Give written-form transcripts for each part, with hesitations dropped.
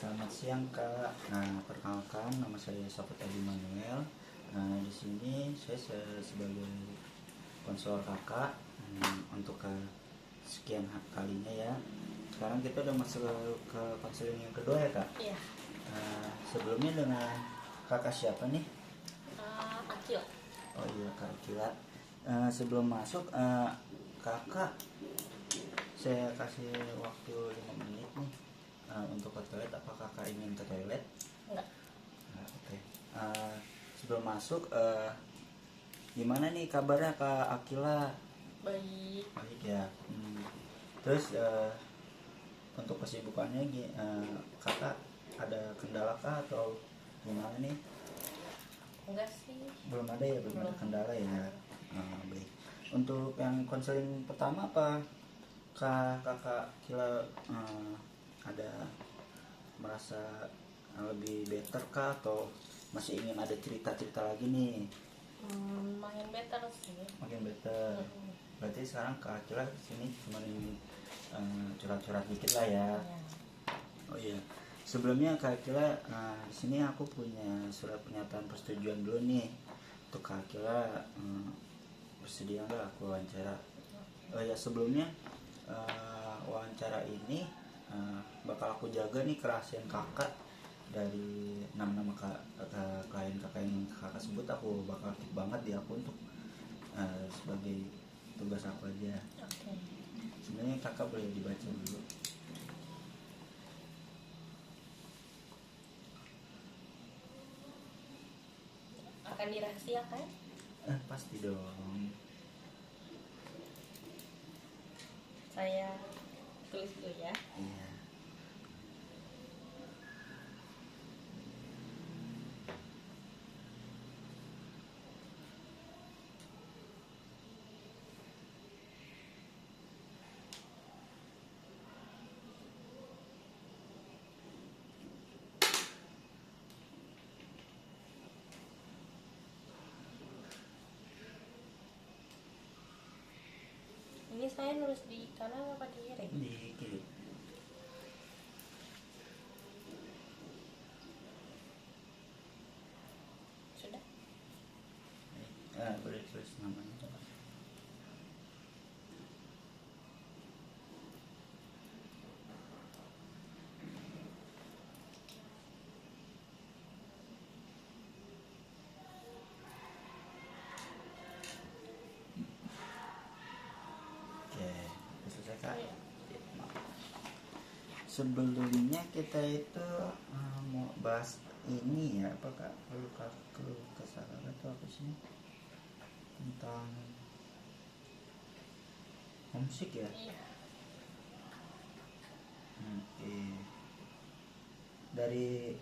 Selamat siang Kak. Nah, perkenalkan nama saya Safet Adi Manuel. Nah, di sini saya sebagai konselor Kakak untuk ke sekian kalinya ya. Sekarang kita udah masuk ke konseling yang kedua ya Kak. Iya. Sebelumnya dengan Kakak siapa nih? Akil. Oh iya Kak Akila. Sebelum masuk Kakak, saya kasih waktu 5 menit nih untuk ke toilet. Apa Kakak ingin ke toilet? Enggak. Nah, oke. Sebelum masuk, gimana nih kabarnya Kak Akila? Baik. Baik ya. Terus untuk kesibukannya Kakak ada kendala kah atau gimana nih? Enggak sih. Belum ada ya, belum ada kendala ya. Baik. Untuk yang konseling pertama apa Kakak Akila ada merasa lebih better kah atau masih ingin ada cerita-cerita lagi nih? Makin better sih. Makin better. Berarti sekarang Kak Akila sini cuma curhat-curhat dikit lah ya. Ya. Oh iya. Sebelumnya Kak Akila, di sini aku punya surat pernyataan persetujuan dulu nih. Untuk Kak Akila, bersedia nggak aku wawancara? Oh ya, sebelumnya wawancara ini bakal aku jaga nih kerahasiaan kakak. Dari nama-nama klien kakak yang kakak sebut, aku bakal keep banget di aku untuk sebagai tugas aku aja. Oke. Sebenarnya kakak boleh dibaca dulu. Akan dirahasiakan? Pasti dong. Saya tulis dulu ya. Iya. Ini saya nulis di kanan apa di kiri? Di kiri. Sudah? Boleh tulis namanya. Oke, udah selesai Kak. Iya. Sebelumnya kita itu mau bahas ini ya, apa Kak? Kalau kesalahan itu apa sih? Tentang homesick ya? Iya. Oke. Dari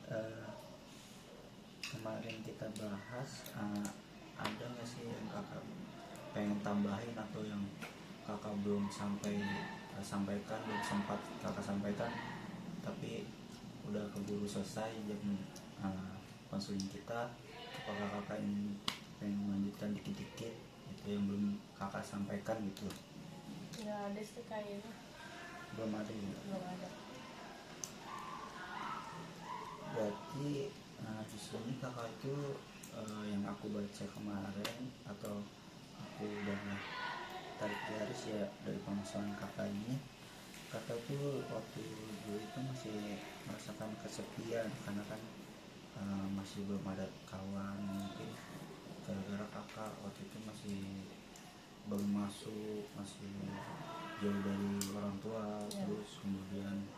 kemarin kita bahas, ada nggak sih yang kakak pengen tambahin atau yang kakak belum sampaikan, belum sempat kakak sampaikan tapi udah keburu selesai jam konseling kita? Apakah kakak ini pengen melanjutkan dikit-dikit itu yang belum kakak sampaikan gitu? Nggak ada sih kayaknya. Belum ada ya? Belum ada. Berarti di sini kakak itu yang aku baca kemarin atau aku udah tarik garis ya dari pemasaran kakak ini, kakak tuh waktu dulu itu masih merasakan kesepian karena kan masih belum ada kawan, mungkin gara-gara kakak waktu itu masih baru masuk, masih jauh dari orang tua Ya. Terus kemudian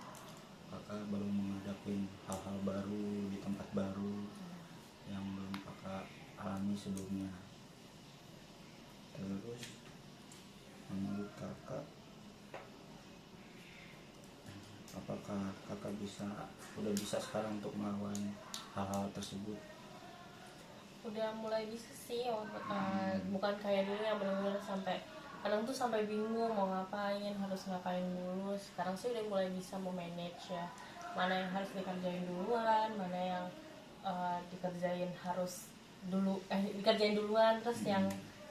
kakak baru menghadapi hal-hal baru di tempat baru yang belum kakak alami sebelumnya. Terus menurut kakak, apakah kakak udah bisa sekarang untuk melawan hal-hal tersebut? Udah mulai bisa sih. Bukan kayak dulu yang benar-benar sampai kadang tuh sampai bingung mau ngapain, harus ngapain dulu. Sekarang sih udah mulai bisa memanage ya, mana yang harus dikerjain duluan, mana yang dikerjain harus dikerjain duluan, terus yang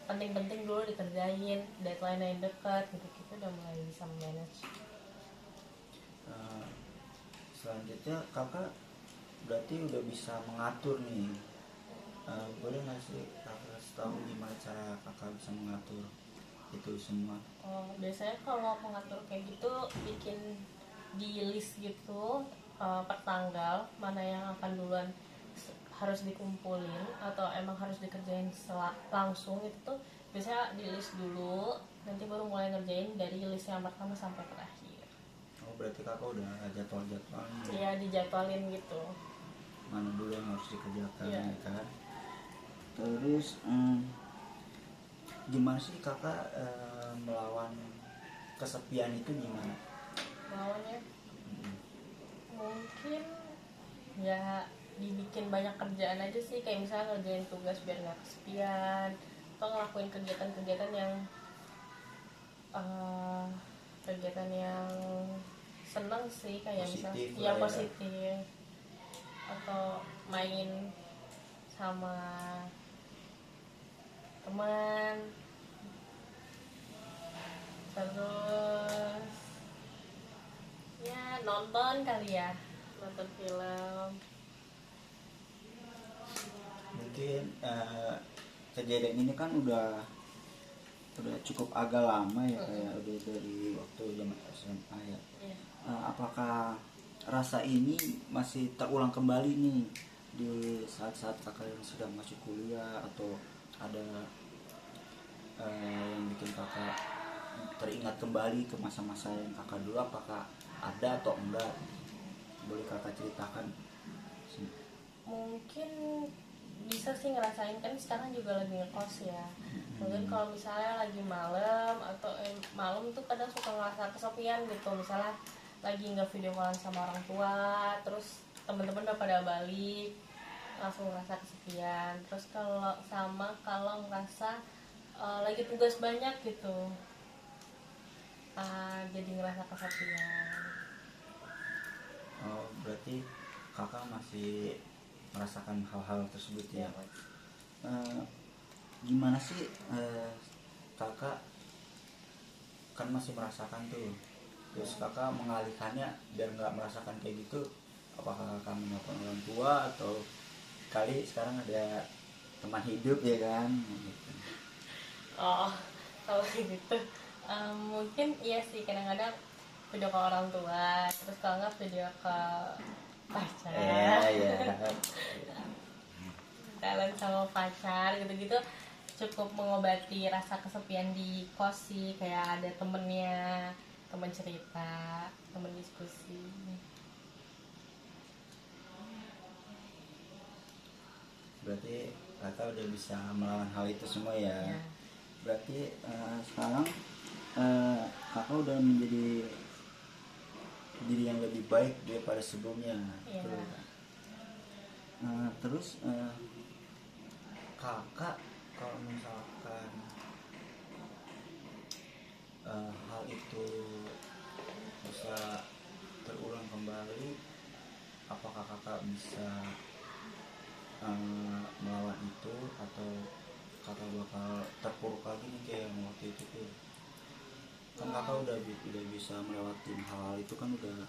penting-penting dulu dikerjain, deadline yang dekat gitu udah mulai bisa memanage. selanjutnya kakak berarti udah bisa mengatur nih. Boleh nggak sih kakak kasih tahu gimana cara kakak bisa mengatur itu semua? Oh, biasanya kalau mengatur kayak gitu bikin di list gitu, per tanggal mana yang akan duluan harus dikumpulin atau emang harus dikerjain langsung, itu tuh biasanya di list dulu, nanti baru mulai ngerjain dari list yang pertama sampai terakhir. Oh berarti kakak udah jadwalnya Iya, dijadwalin gitu. mana dulu yang harus dikerjakan Iya. ya kan. Terus gimana sih kakak melawan kesepian itu gimana? Lawannya Mm. mungkin ya dibikin banyak kerjaan aja sih, kayak misalnya ngerjain tugas biar nggak kesepian, atau ngelakuin kegiatan-kegiatan yang eh, kegiatan yang seneng sih, kayak misalnya Positif ya lah ya. positif, atau main sama teman, terus ya nonton kali ya, nonton film. Mungkin kejadian ini kan udah cukup agak lama ya, kayak udah dari waktu zaman SMA ya. Iya. Apakah rasa ini masih terulang kembali nih di saat-saat kakak yang sedang masuk kuliah, atau ada yang bikin kakak teringat kembali ke masa-masa yang kakak dulu? Apakah ada atau enggak? Boleh kakak ceritakan? Mungkin bisa sih ngerasain, kan sekarang juga lagi ngekos ya. Mungkin kalau misalnya lagi malam atau malam tuh kadang suka ngerasa kesepian gitu, misalnya lagi nggak video callan sama orang tua, terus teman-teman udah pada balik, langsung ngerasa kesepian. Terus kalau ngerasa lagi tugas banyak gitu, jadi ngerasa kesepian. Oh, berarti kakak masih merasakan hal-hal tersebut ya. Eh, Gimana sih kakak kan masih merasakan tuh, terus kakak mengalihkannya biar nggak merasakan kayak gitu? Apakah kakak menelpon orang tua, atau kali sekarang ada teman hidup ya kan gitu. Oh, kalau gitu mungkin iya sih, kadang-kadang video ke orang tua, terus kalau nggak video ke pacar, Ya. jalan sama pacar gitu-gitu, cukup mengobati rasa kesepian di kos sih, kayak ada temennya, temen cerita, temen diskusi. Berarti kakak udah bisa melawan hal itu semua ya. Ya. Berarti sekarang kakak udah menjadi diri yang lebih baik daripada sebelumnya. Iya. Betul kan? Terus kakak kalau misalkan hal itu bisa terulang kembali, apakah kakak bisa melawan itu, atau kakak bakal terpuruk lagi nih kayak yang waktu itu tuh? Kan kakak udah bisa melewati hal-hal itu kan, udah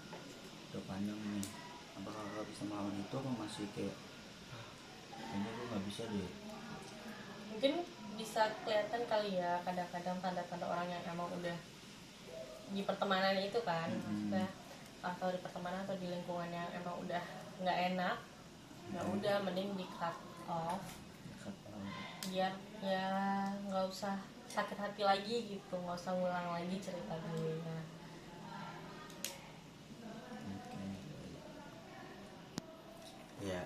panjang nih. Apakah kakak bisa melawan itu, atau masih kayak kayaknya gue nggak bisa deh? Mungkin bisa kelihatan kali ya kadang-kadang tanda-tanda orang yang emang udah di pertemanan itu kan, maksudnya atau di pertemanan atau di lingkungan yang emang udah nggak enak, ya udah mending di cut off biar ya nggak usah sakit hati lagi gitu, nggak usah ngulang lagi cerita dulunya. Ya,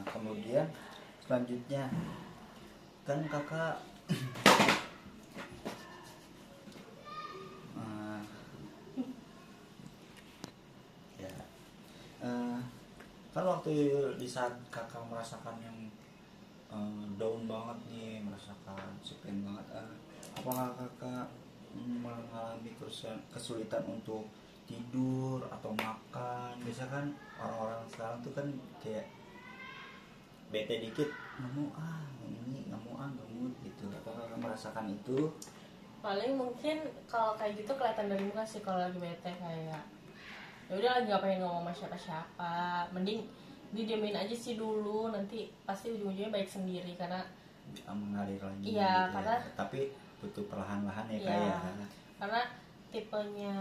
kemudian selanjutnya kan kakak eh, ya kan waktu di saat kakak merasakan yang down banget nih, merasakan sepian banget, apakah kakak mengalami kesulitan untuk tidur atau makan? Biasa kan orang-orang sekarang tuh kan kayak bete dikit nggak mau ini, nggak mau gitu. Apakah kakak merasakan itu? Paling mungkin kalau kayak gitu kelihatan dari muka sih, kalau lagi bete kayak ya udah lagi nggak pengen ngomong sama siapa-siapa, mending didiemin aja sih dulu, nanti pasti ujung-ujungnya baik sendiri karena mengalir lagi iya gitu karena ya. Tapi butuh perlahan-lahan ya iya, kayak. karena tipenya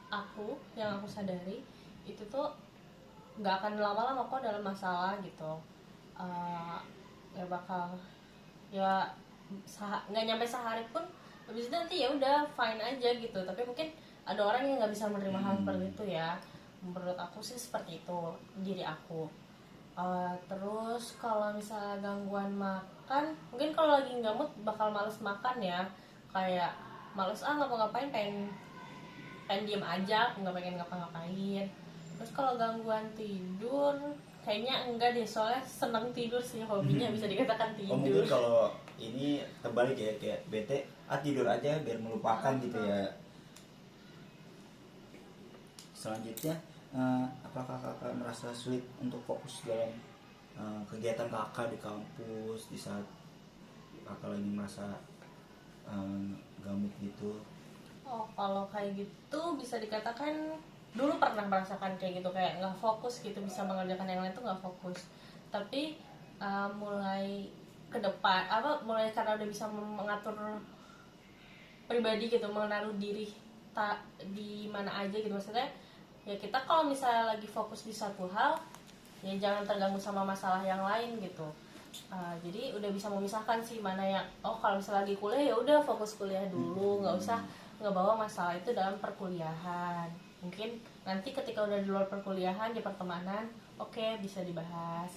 aku yang aku sadari itu tuh nggak akan lama-lama kok dalam masalah gitu. Ya bakal ya nggak nyampe sehari pun habis itu nanti ya udah fine aja gitu, tapi mungkin ada orang yang nggak bisa menerima hal seperti itu ya. Menurut aku sih seperti itu diri aku. Terus kalau misalnya gangguan makan, mungkin kalau lagi nggak mood bakal males makan ya, kayak males nggak mau ngapain, pengen diem aja, aku nggak pengen ngapa-ngapain. Terus kalau gangguan tidur kayaknya enggak deh, soalnya seneng tidur sih, hobinya bisa dikatakan Oh tidur. mungkin kalau ini terbalik ya, kayak bete tidur aja biar melupakan gitu ya. Selanjutnya apakah kakak merasa sulit untuk fokus dalam kegiatan kakak di kampus di saat kakak lagi merasa gamut gitu? Oh, kalau kayak gitu bisa dikatakan dulu pernah merasakan kayak gitu, kayak nggak fokus gitu, bisa mengerjakan yang lain tuh nggak fokus. Tapi mulai ke depan mulai karena udah bisa mengatur pribadi gitu, menaruh diri tak di mana aja gitu, maksudnya ya kita kalau misalnya lagi fokus di satu hal ya jangan terganggu sama masalah yang lain gitu. Jadi udah bisa memisahkan sih mana yang kalau misalnya lagi kuliah ya udah fokus kuliah dulu, nggak usah ngebawa masalah itu dalam perkuliahan. Mungkin nanti ketika udah di luar perkuliahan di pertemanan oke, bisa dibahas.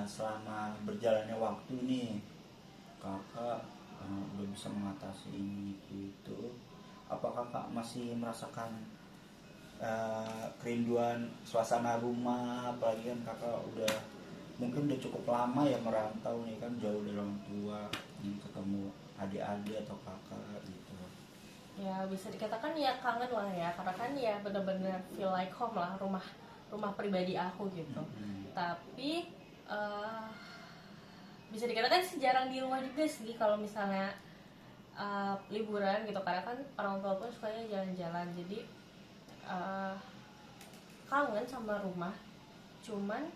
Selama berjalannya waktu nih kakak udah bisa mengatasi ini itu, apa kakak masih merasakan kerinduan suasana rumah, apalagi kan kakak udah mungkin udah cukup lama ya merantau nih kan, jauh dari orang tua, ketemu adik-adik atau kakak gitu? Ya bisa dikatakan ya kangen lah ya, karena kan ya bener-bener feel like home lah, rumah pribadi aku gitu. Tapi bisa dikatakan sih jarang di rumah juga sih kalau misalnya liburan gitu, karena kan orang tua pun sukanya jalan-jalan, jadi kangen sama rumah. Cuman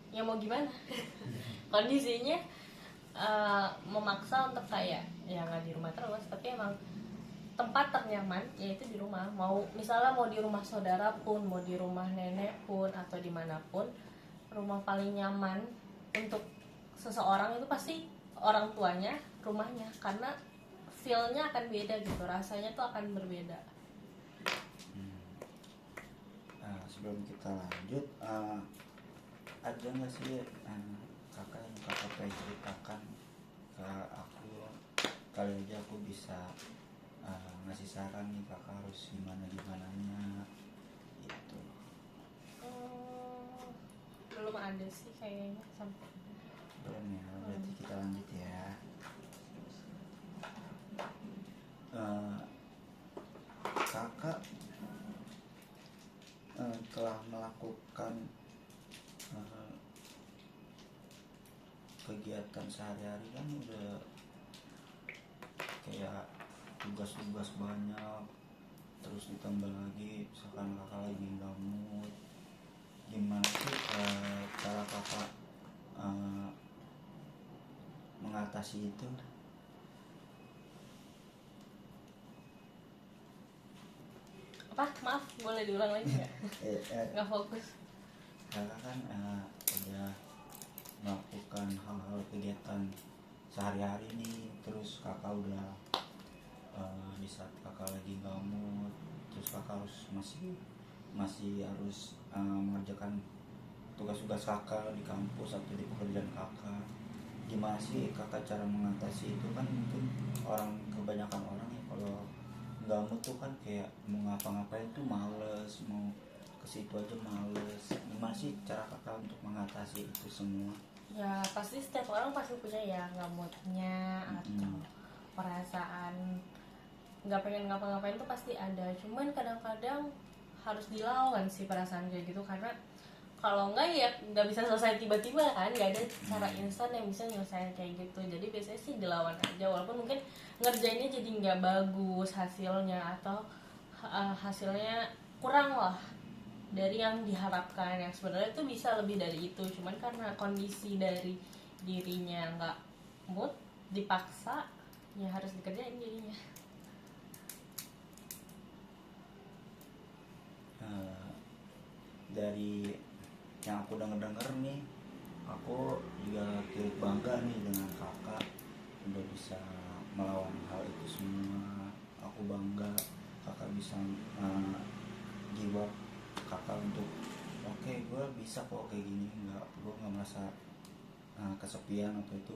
ya mau gimana, kondisinya memaksa untuk kayak ya nggak di rumah terus, tapi emang tempat ternyaman yaitu di rumah. Mau misalnya mau di rumah saudara pun, mau di rumah nenek pun, atau dimanapun, rumah paling nyaman untuk seseorang itu pasti orang tuanya, rumahnya, karena feel-nya akan beda gitu, rasanya tuh akan berbeda. Sebelum kita lanjut, ada nggak sih kakak yang kakak pengen ceritakan ke aku, kali aja aku bisa ngasih saran nih kakak harus gimana gimananya gitu? Belum ada sih kayaknya sampai. Belum ya, berarti kita lanjut ya. Kakak telah melakukan kegiatan sehari-hari kan udah kayak tugas-tugas banyak, terus ditambah lagi misalkan kakak lagi nggak mood, gimana sih cara kakak mengatasi itu? Maaf, boleh diulang lagi nggak? Nggak fokus. Kakak kan udah melakukan hal-hal kegiatan sehari-hari nih, terus kakak udah di saat kakak lagi nggak mood, terus kakak harus masih harus mengerjakan tugas-tugas kakak di kampus atau di pekerjaan kakak. Gimana sih kakak cara mengatasi itu? Kan mungkin kebanyakan orang ya kalau nggak mood tuh kan kayak mau ngapa-ngapain tuh males, mau ke situ aja males. Gimana sih cara kakak untuk mengatasi itu semua? Ya pasti setiap orang pasti punya ya nggak moodnya atau perasaan nggak pengen ngapa-ngapain tuh pasti ada. Cuman kadang-kadang harus dilawan sih perasaan kayak gitu, karena kalau enggak ya nggak bisa selesai tiba-tiba kan, nggak ada cara instan yang bisa nyelesain kayak gitu. Jadi biasanya sih dilawan aja, walaupun mungkin ngerjainnya jadi nggak bagus hasilnya, atau hasilnya kurang lah dari yang diharapkan, yang sebenarnya itu bisa lebih dari itu, cuman karena kondisi dari dirinya nggak mood, dipaksa ya harus dikerjain jadinya. Dari yang aku denger nih, aku juga turut bangga nih dengan kakak udah bisa melawan hal itu semua. Aku bangga kakak bisa jiwa kakak untuk oke, gue bisa kok kayak gini, gue nggak merasa kesepian atau itu.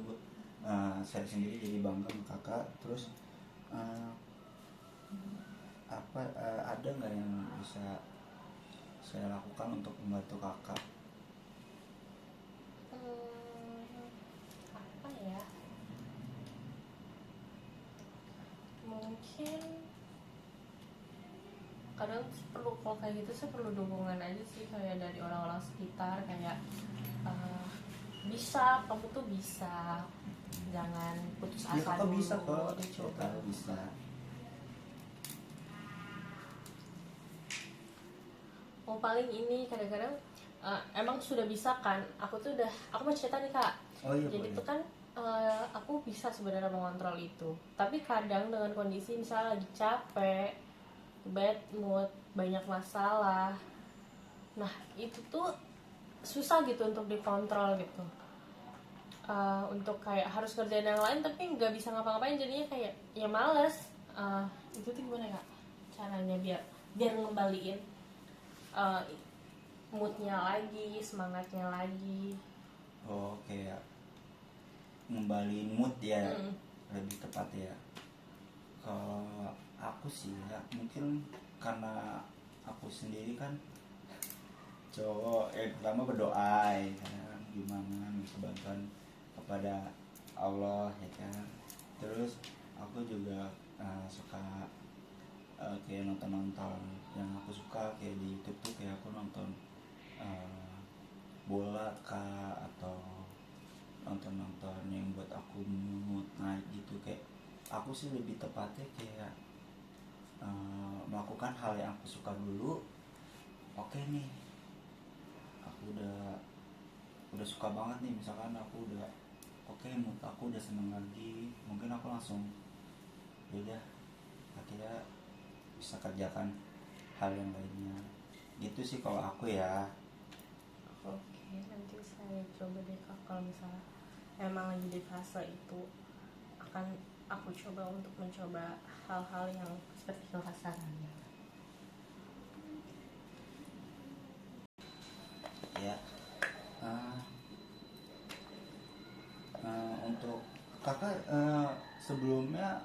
Saya sendiri jadi bangga sama kakak. Terus ada nggak yang bisa saya lakukan untuk membantu kakak? Apa ya, mungkin kadang perlu, kalau kayak gitu sih perlu dukungan aja sih, kayak dari orang-orang sekitar, kayak bisa, kamu tuh bisa, jangan putus asa Kakak dulu, bisa kok, dicoba. kakak bisa. Oh paling ini kadang-kadang emang sudah bisa kan, aku mau cerita nih kak. Oh iya, Jadi boleh. tuh kan aku bisa sebenarnya mengontrol itu, tapi kadang dengan kondisi misalnya lagi capek, bad mood, banyak masalah, nah itu tuh susah gitu untuk dikontrol gitu. Untuk kayak harus kerjain yang lain tapi nggak bisa ngapa-ngapain, jadinya kayak ya males. Itu tuh gimana kak caranya biar ngembaliin uh, moodnya lagi, semangatnya lagi. Oh, kayak ngembaliin mood ya, lebih tepat ya. Kalau aku sih ya, mungkin karena aku sendiri kan cowok, pertama berdoa ya kan, gimana minta bantuan kepada Allah ya kan. Terus aku juga suka kayak nonton yang aku suka, kayak di YouTube tuh kayak aku nonton bola kah, atau nonton yang buat aku mood naik gitu. Kayak aku sih lebih tepatnya kayak melakukan hal yang aku suka dulu. Oke nih, aku udah suka banget nih, misalkan aku udah oke, mood aku udah seneng lagi, mungkin aku langsung udah akhirnya bisa kerjakan hal yang lainnya. Gitu sih kalau aku ya. Oke, nanti saya coba deh kak, kalau misalnya emang lagi di fase itu, akan aku coba untuk mencoba hal-hal yang seperti kakak sarankan. Ya, untuk kakak sebelumnya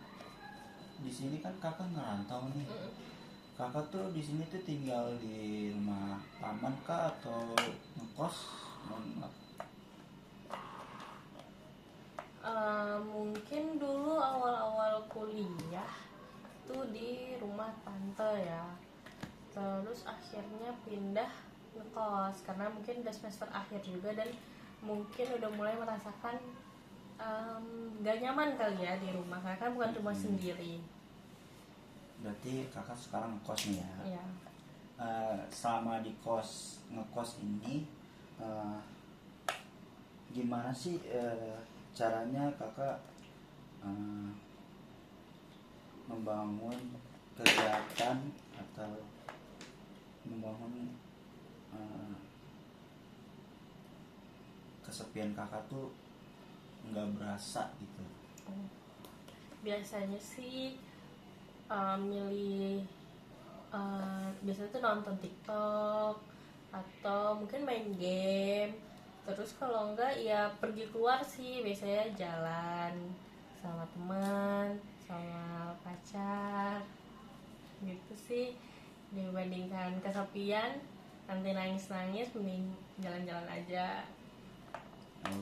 di sini kan kakak ngerantau nih. Kakak tuh di sini tuh tinggal di rumah paman kah atau ngekos? Mungkin dulu awal-awal kuliah tuh di rumah tante ya, terus akhirnya pindah ngekos karena mungkin udah semester akhir juga, dan mungkin udah mulai merasakan gak nyaman kali ya di rumah, karena kan bukan rumah sendiri. Berarti kakak sekarang ngekos nih ya? Iya. Selama di ngekos ini gimana sih caranya kakak membangun kegiatan atau membangun kesepian kakak tuh nggak berasa gitu? Biasanya sih milih biasanya tuh nonton TikTok atau mungkin main game. Terus kalau enggak ya pergi keluar sih, biasanya jalan sama teman, sama pacar gitu sih. Dibandingkan kesepian nanti nangis-nangis, mending jalan-jalan aja.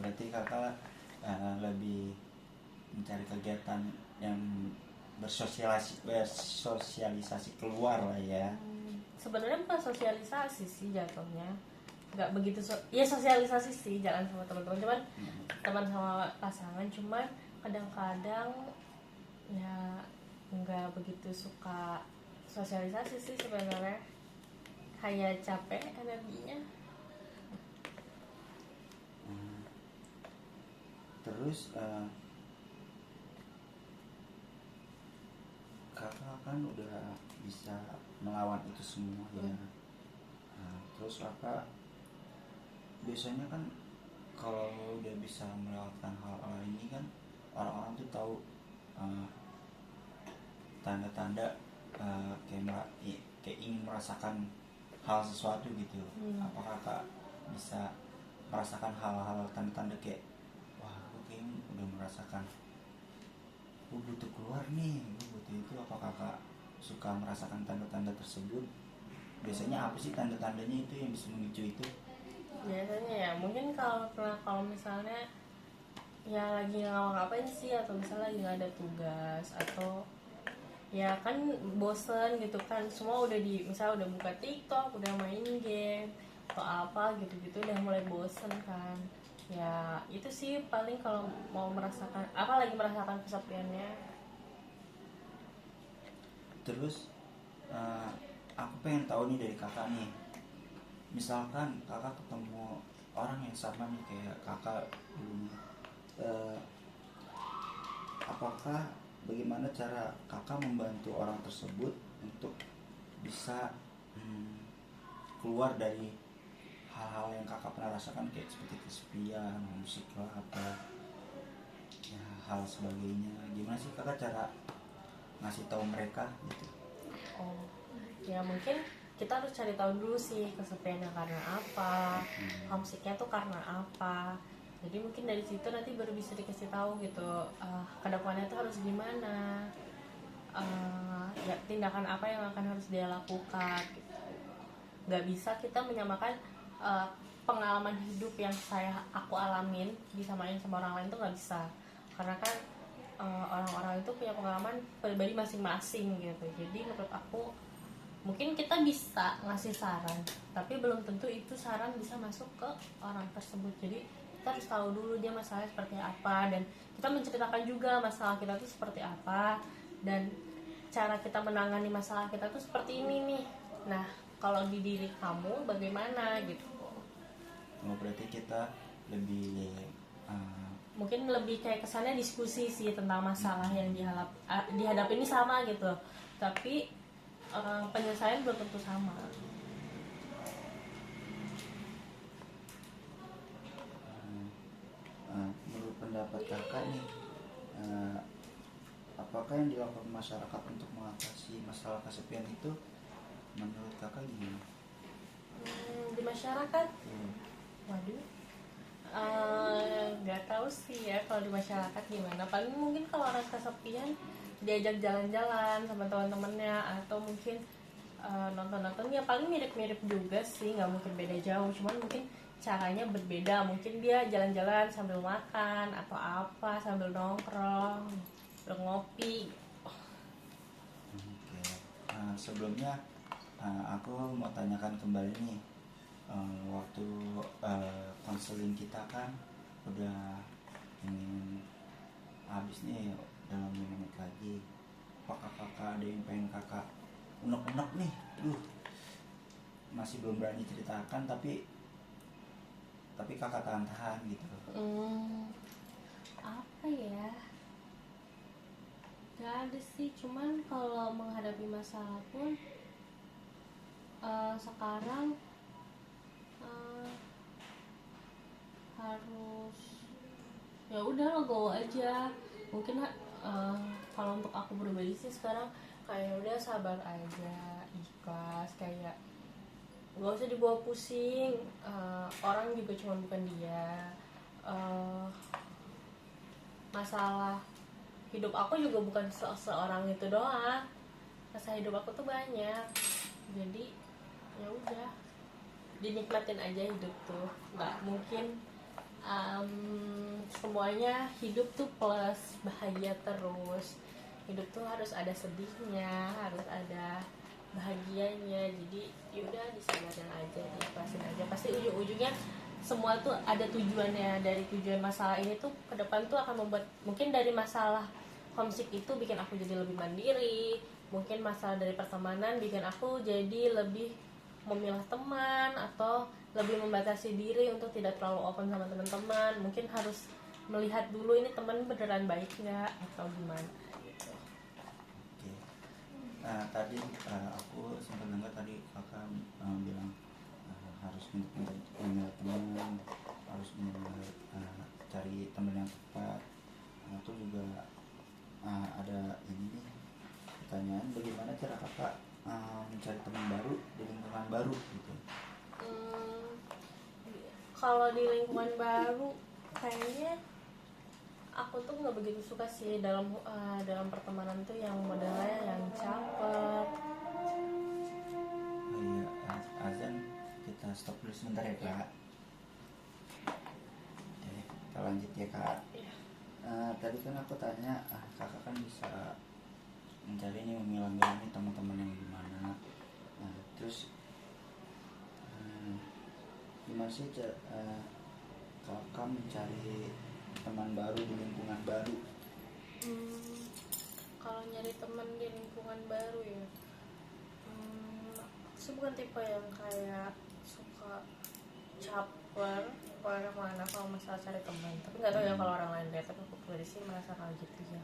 Berarti kakak lebih mencari kegiatan yang bersosialisasi keluar lah ya. Sebenarnya bukan sosialisasi sih jatuhnya, nggak begitu ya sosialisasi sih, jalan sama teman-teman, cuman teman sama pasangan, cuman kadang-kadang ya nggak begitu suka sosialisasi sih sebenarnya, kayak capek energinya. Terus kakak kan udah bisa melawan itu semua ya. Terus kakak biasanya kan kalau udah bisa melewatkan hal-hal ini kan, orang-orang tuh tahu tanda-tanda kayak ingin merasakan hal sesuatu gitu. Apakah kakak bisa merasakan hal-hal tanda-tanda kayak, wah gue kayaknya udah merasakan gue butuh keluar nih, gue butuh itu? Apakah kakak suka merasakan tanda-tanda tersebut? Biasanya apa sih tanda-tandanya itu yang bisa memicu itu? Biasanya ya mungkin kalau misalnya ya lagi ngapa-ngapain sih, atau misalnya lagi nggak ada tugas, atau ya kan bosen gitu kan, semua udah misalnya udah buka TikTok, udah main game atau apa gitu-gitu, udah mulai bosen kan. Ya itu sih paling kalau mau merasakan lagi merasakan kesepiannya. Terus aku pengen tahu nih dari kakak nih, misalkan kakak ketemu orang yang sama nih kayak kakak dulunya, apakah bagaimana cara kakak membantu orang tersebut untuk bisa keluar dari hal-hal yang kakak pernah rasakan, kayak seperti kesepian, musik lah, apa ya, hal sebagainya? Gimana sih kakak cara ngasih tahu mereka gitu? Oh ya mungkin kita harus cari tahu dulu sih kesepiannya karena apa, homesicknya tuh karena apa. Jadi mungkin dari situ nanti baru bisa dikasih tahu gitu, kedepannya tuh harus gimana, ya tindakan apa yang akan harus dia lakukan gitu. Nggak bisa kita menyamakan pengalaman hidup yang aku alamin disamain sama orang lain tuh nggak bisa, karena kan orang-orang itu punya pengalaman pribadi masing-masing gitu. Jadi menurut aku mungkin kita bisa ngasih saran, tapi belum tentu itu saran bisa masuk ke orang tersebut. Jadi kita harus tahu dulu dia masalahnya seperti apa, dan kita menceritakan juga masalah kita tuh seperti apa, dan cara kita menangani masalah kita tuh seperti ini nih. Nah kalau di diri kamu bagaimana gitu. Oh, berarti kita lebih mungkin lebih kayak kesannya diskusi sih tentang masalah yang dihadapi ini sama gitu, tapi penyelesaian belum tentu sama. Menurut pendapat kakak nih, apakah yang dilakukan masyarakat untuk mengatasi masalah kesepian itu menurut kakak gimana? Di masyarakat, waduh, nggak tahu sih ya kalau di masyarakat gimana. Paling mungkin kalau orang kesepian diajak jalan-jalan sama teman-temannya, atau mungkin nonton-nonton, ya paling mirip-mirip juga sih, nggak mungkin beda jauh, cuman mungkin caranya berbeda. Mungkin dia jalan-jalan sambil makan atau apa, sambil nongkrong, sambil ngopi. Oke. Sebelumnya aku mau tanyakan kembali nih, waktu konseling kita kan udah ingin habis nih dalam 5 menit lagi. Apakah kakak ada yang pengen kakak unek-unek nih? Masih belum berani ceritakan, tapi kakak tahan-tahan gitu. Apa ya, gak ada sih, cuman kalau menghadapi masalah pun sekarang harus ya udah legowo aja. Mungkin kalau untuk aku pribadi sih sekarang kayak udah sabar aja, ikhlas, kayak gak usah dibawa pusing. Orang juga cuma bukan dia. Masalah hidup aku juga bukan seorang itu doang, masalah hidup aku tuh banyak. Jadi ya udah, dinikmatin aja hidup tuh. Nggak mungkin semuanya hidup tuh plus bahagia terus. Hidup tuh harus ada sedihnya, harus ada bahagianya. Jadi yaudah, disabarin aja, diikhlasin aja, pasti pasti ujung-ujungnya semua tuh ada tujuannya. Dari tujuan masalah ini tuh ke depan tuh akan membuat, mungkin dari masalah homesick itu bikin aku jadi lebih mandiri, mungkin masalah dari pertemanan bikin aku jadi lebih memilah teman atau lebih membatasi diri untuk tidak terlalu open sama teman-teman. Mungkin harus melihat dulu ini teman beneran baik nggak atau gimana gitu. Oke. Nah, tadi aku sempat dengar tadi kakak bilang harus memilih teman, harus cari teman yang tepat. Nah, itu juga ada ini nih pertanyaan, bagaimana cara kakak mencari teman baru di lingkungan baru gitu? Kalau di lingkungan baru kayaknya aku tuh nggak begitu suka sih dalam pertemanan tuh yang modelnya yang caper. Oh iya, azan, kita stop dulu sebentar ya kak. Oke, kita lanjut ya kak. Tadi kan aku tanya, kakak kan bisa mencari nih, memilah-milah nih teman-teman yang gimana. Nah, terus gimana sih kakak mencari teman baru di lingkungan baru? Kalau nyari teman di lingkungan baru ya, aku bukan tipe yang kayak suka caper kemana-mana kalau masalah cari teman. Tapi nggak tahu ya kalau orang lain lihat, tapi aku pribadi sih merasa kayak gitu ya.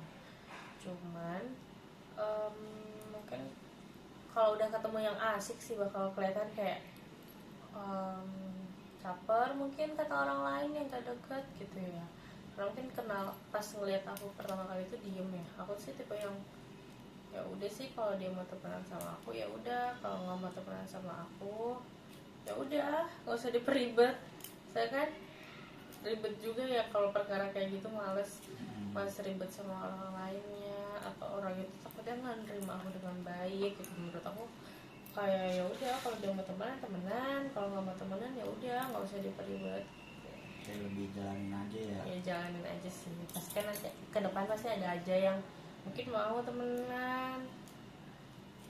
Cuman mungkin kalau udah ketemu yang asik sih bakal kelihatan kayak caper mungkin kata orang lain yang gak deket gitu ya. Karena mungkin kenal pas ngeliat aku pertama kali itu diem ya. Aku sih tipe yang ya udah sih, kalau dia mau temenan sama aku ya udah, kalau nggak mau temenan sama aku ya udah, nggak usah diperibet. Saya kan ribet juga ya kalau perkara kayak gitu, males ribet sama orang lainnya, atau orang itu takutnya nggak nerima aku dengan baik gitu. Menurut aku kayak ya udah, kalau dia mau temenan, kalau nggak mau temenan ya udah, nggak usah diperibet. Kayak lebih jalanin aja ya. Ya jalanin aja sih, pasti kan nanti ke depan pasti ada aja yang mungkin mau temenan.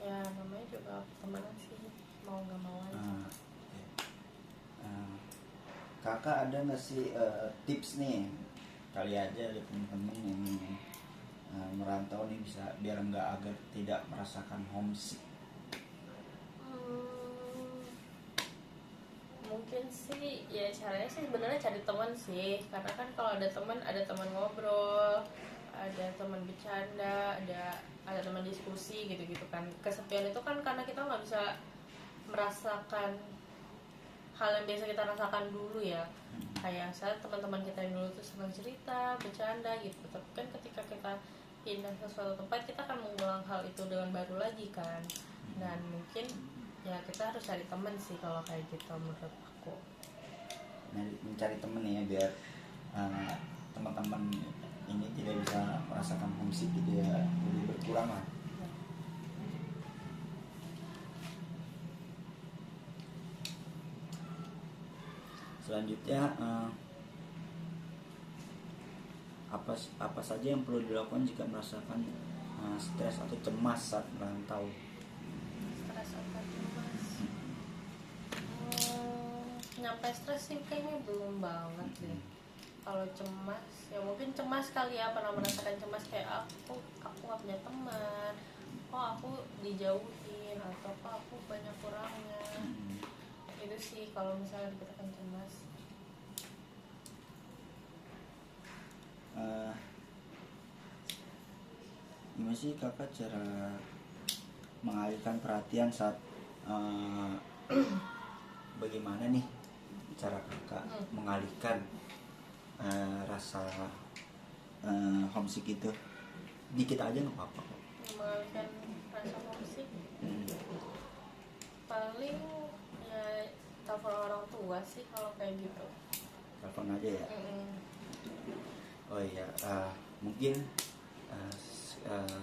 Ya namanya juga temenan sih, mau nggak mau aja. Kakak ada nggak sih tips nih, kali aja ada temen-temen yang merantau nih, bisa biar agar tidak merasakan homesick? Mungkin sih ya caranya sih sebenarnya cari teman sih, karena kan kalau ada teman ngobrol, ada teman bercanda, ada teman diskusi gitu kan. Kesepian itu kan karena kita nggak bisa merasakan hal yang biasa kita rasakan dulu ya. Kayak saya teman-teman kita yang dulu tuh senang cerita, bercanda gitu, tapi kan ketika kita pindah ke suatu tempat, kita akan mengulang hal itu dengan baru lagi kan. Dan mungkin ya kita harus cari teman sih kalau kayak gitu menurut aku. Mencari temen ya, biar teman-teman ini tidak bisa merasakan homesick gitu ya, lebih berkurang lah. Selanjutnya apa saja yang perlu dilakukan jika merasakan stres atau cemas saat merantau? Stres atau cemas? Nyampe stres sih kayaknya belum banget deh. Kalau cemas ya mungkin cemas kali ya, pernah merasakan cemas kayak aku nggak punya teman, kok aku dijauhin, atau kok aku banyak kurangnya. Itu sih kalau misalnya dikatakan cemas. Gimana sih kakak cara mengalihkan perhatian saat bagaimana nih cara kakak mengalihkan rasa homesick itu? Dikit aja nggak apa-apa kok. Mengalihkan rasa homesick paling ya telepon orang tua sih kalau kayak gitu. Telepon aja ya. Oh iya, mungkin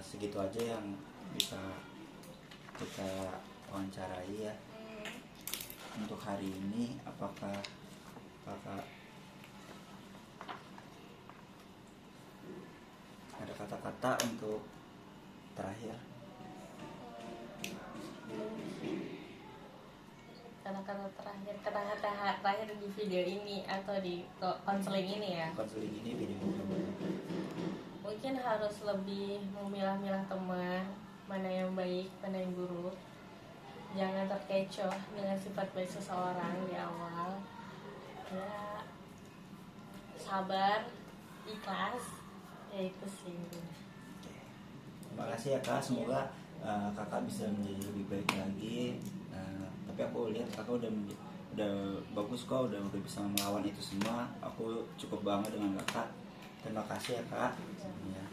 segitu aja yang bisa kita wawancarai ya untuk hari ini. Apakah kakak ada kata-kata untuk terakhir? Kata-kata kata-kata terakhir di video ini atau di konseling ini ya. Konseling ini video Mungkin harus lebih memilah-milah teman, mana yang baik, mana yang buruk. Jangan terkecoh dengan sifat baik seseorang di awal. Ya, sabar, ikhlas, ya itu sih. Terima kasih ya kak, semoga kakak bisa menjadi lebih baik lagi. Tapi aku lihat kakak udah bagus kok, udah bisa melawan itu semua. Aku cukup bangga dengan kakak. Terima kasih ya kak. Ya.